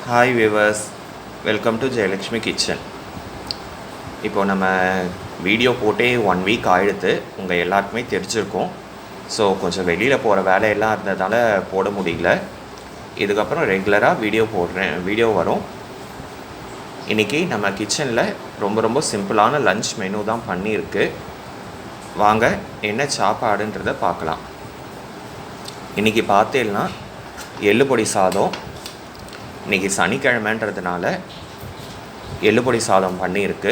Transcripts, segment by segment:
Hi viewers, welcome to Jayalakshmi kitchen. இப்போது நம்ம video போட்டே 1 வீக் ஆகிடுது, உங்கள் எல்லாருக்குமே தெரிஞ்சிருக்கும். ஸோ கொஞ்சம் வெளியில் போகிற வேலையெல்லாம் இருந்ததால் போட முடியல. இதுக்கப்புறம் ரெகுலராக வீடியோ வரும். இன்றைக்கி நம்ம கிச்சனில் ரொம்ப சிம்பிளான லன்ச் மெனு தான் பண்ணியிருக்கு. வாங்க என்ன சாப்பாடுன்றதை பார்க்கலாம். இன்றைக்கி பார்த்தேன்னா எள்ளு பொடி சாதம். இன்றைக்கி சனிக்கிழமைன்றதுனால எள்ளு பொடி சாதம் பண்ணியிருக்கு.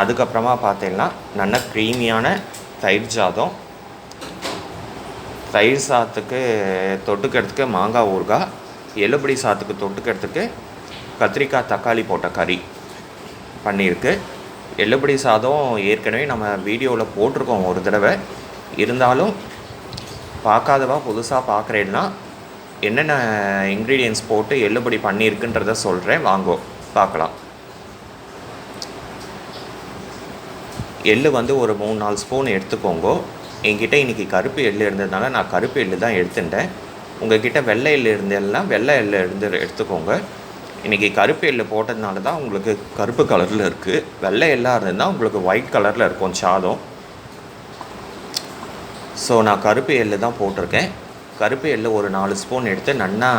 அதுக்கப்புறமா பார்த்தீங்கன்னா நல்ல க்ரீமியான தயிர் சாதம். தயிர் சாதத்துக்கு தொட்டுக்கிறதுக்கு மாங்காய் ஊறுகாய், எள்ளுப்பொடி சாதத்துக்கு தொட்டுக்கிறதுக்கு கத்திரிக்காய் தக்காளி போட்ட கறி பண்ணியிருக்கு. எள்ளுப்பொடி சாதம் ஏற்கனவே நம்ம வீடியோவில் போட்டிருக்கோம் ஒரு தடவை. இருந்தாலும் பார்க்காதவா புதுசாக பார்க்குறேன்னா என்னென்ன இன்க்ரீடியன்ஸ் போட்டு எள்ளுப்பொடி பண்ணியிருக்குன்றத சொல்கிறேன், வாங்கோ பார்க்கலாம். எள்ளு ஒரு 3-4 ஸ்பூன் எடுத்துக்கோங்க. என்கிட்ட இன்றைக்கி கருப்பு எள்ளு இருந்ததுனால நான் கருப்பு எள்ளு தான் எடுத்துட்டேன். உங்கள்கிட்ட வெள்ளை எள்ளு இருந்தெல்லாம் வெள்ளை எள்ளு எடுத்துக்கோங்க. இன்றைக்கி கருப்பு எள்ளு போட்டதுனால தான் உங்களுக்கு கருப்பு கலரில் இருக்குது. வெள்ளை எள்ளாக இருந்ததுன்னா உங்களுக்கு ஒயிட் கலரில் இருக்கும் சாதம். ஸோ நான் கருப்பு எள்ளு தான் போட்டிருக்கேன். கருப்பு எள்ளு ஒரு 4 ஸ்பூன் எடுத்து நல்லா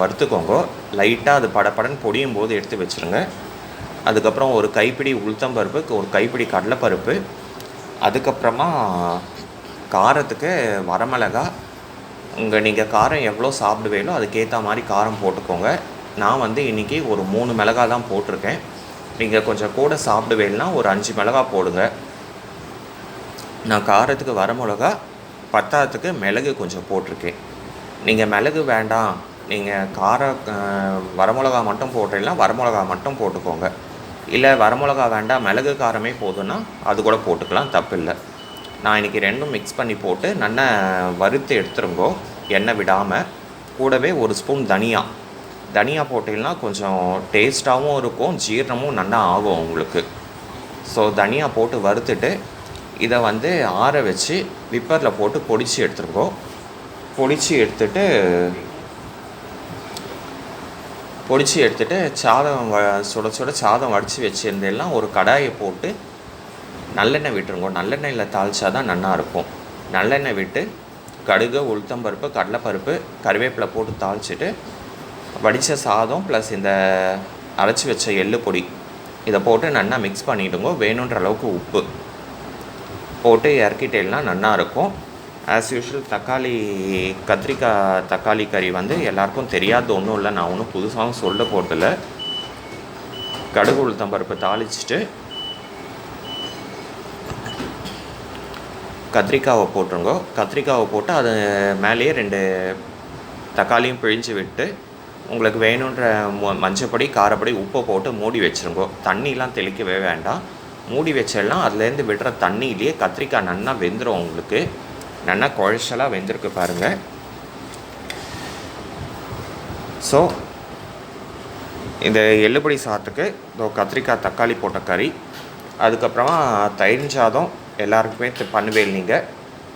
வறுத்துக்கோங்க. லைட்டாக அது படப்படன்னு பொடியும் போது எடுத்து வச்சுருங்க. அதுக்கப்புறம் ஒரு கைப்பிடி உளுத்தம்பருப்பு, ஒரு கைப்பிடி கடலைப்பருப்பு, அதுக்கப்புறமா காரத்துக்கு வரமிளகா. நீங்கள் காரம் எவ்வளோ சாப்பிடுவீங்களோ அதுக்கேற்ற மாதிரி காரம் போட்டுக்கோங்க. நான் இன்றைக்கி ஒரு 3 மிளகா தான் போட்டிருக்கேன். நீங்கள் கொஞ்சம் கூட சாப்பிடுவீங்கன்னா ஒரு 5 மிளகா போடுங்க. நான் காரத்துக்கு வரமிளகா, பத்தாததுக்கு மிளகு கொஞ்சம் போட்டிருக்கேன். நீங்கள் மிளகு வேண்டாம், நீங்கள் வரமிளகா மட்டும் போட்டீங்கன்னா வரமிளகா மட்டும் போட்டுக்கோங்க. இல்லை வரமிளகா வேண்டாம், மிளகு காரமே போதுன்னா அது கூட போட்டுக்கலாம், தப்பு இல்லை. நான் இன்றைக்கி ரெண்டும் மிக்ஸ் பண்ணி போட்டு நல்லா வறுத்து எடுத்துருங்கோ, எண்ணெய் விடாமல். கூடவே ஒரு ஸ்பூன் தனியா போட்டிங்கன்னா கொஞ்சம் டேஸ்ட்டாகவும் இருக்கும், ஜீரணமும் நல்லா ஆகும் உங்களுக்கு. ஸோ தனியா போட்டு வறுத்துட்டு இதை ஆற வச்சு விப்பரில் போட்டு பொடிச்சு எடுத்துருங்கோ. பொடிச்சு எடுத்துட்டு சாதம் சுட சாதம் வடித்து வச்சுருந்தெல்லாம் ஒரு கடாயை போட்டு நல்லெண்ணெய் விட்டுருங்கோ. நல்லெண்ணெயில் தாளித்தா தான் நல்லாயிருக்கும். நல்லெண்ணெய் விட்டு கடுகு, உளுத்தம்பருப்பு, கடலைப்பருப்பு, கருவேப்பிலை போட்டு தாளிச்சிட்டு வடித்த சாதம் ப்ளஸ் இந்த அரைச்சி வச்ச எள்ளு பொடி இதை போட்டு நல்லா மிக்ஸ் பண்ணிவிடுங்கோ. வேணுன்ற அளவுக்கு உப்பு போட்டு இறக்கிட்டேன்னா நல்லாயிருக்கும். ஆஸ் யூஷுவல் கத்திரிக்காய் தக்காளி கறி எல்லாருக்கும் தெரியாத ஒன்றும் இல்லை, நான் ஒன்றும் புதுசாகவும் சொல்ல போகிறதில்ல. கடுகு உளுத்தம்பருப்பு தாளிச்சிட்டு கத்திரிக்காவை போட்டுருங்கோ. கத்திரிக்காவை போட்டு அது மேலேயே 2 தக்காளியும் பிழிஞ்சு விட்டு உங்களுக்கு வேணுன்ற மஞ்சப்பொடி, காரப்பொடி, உப்பை போட்டு மூடி வச்சுருங்கோ. தண்ணிலாம் தெளிக்கவே வேண்டாம். மூடி வச்சிடலாம். அதுலேருந்து விடுற தண்ணியிலேயே கத்திரிக்காய் நல்லா வெந்துடும். உங்களுக்கு நல்லா குழச்சலாக வெந்திருக்கு பாருங்கள். ஸோ இந்த எள்ளுப்பொடி சாதத்துக்கு கத்திரிக்காய் தக்காளி போட்ட கறி, அதுக்கப்புறமா தயிர் சாதம் எல்லாருக்குமே பண்ணுவேன் நீங்கள்.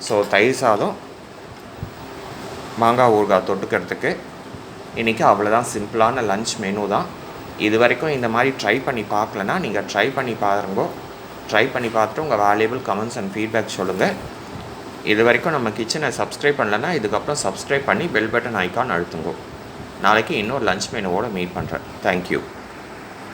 ஸோ தயிர் சாதம், மாங்காய் ஊறுகாய் தொட்டுக்கிறதுக்கு இன்றைக்கி அவ்வளோதான். சிம்பிளான லன்ச் மெனு தான். இது வரைக்கும் இந்த மாதிரி ட்ரை பண்ணி பார்க்கலன்னா நீங்கள் ட்ரை பண்ணி பாருங்கோ. ட்ரை பண்ணி பார்த்துட்டு உங்கள் வேல்யூபிள் கமெண்ட்ஸ் அண்ட் ஃபீட்பேக் சொல்லுங்கள். இது வரைக்கும் நம்ம கிச்சனை சப்ஸ்கிரைப் பண்ணலன்னா இதுக்கப்புறம் சப்ஸ்கிரைப் பண்ணி பெல் பட்டன் ஐக்கான் அழுத்துங்கோ. நாளைக்கு இன்னொரு லன்ச் மெனுவோடு மீட் பண்ணுறேன். தேங்க்யூ.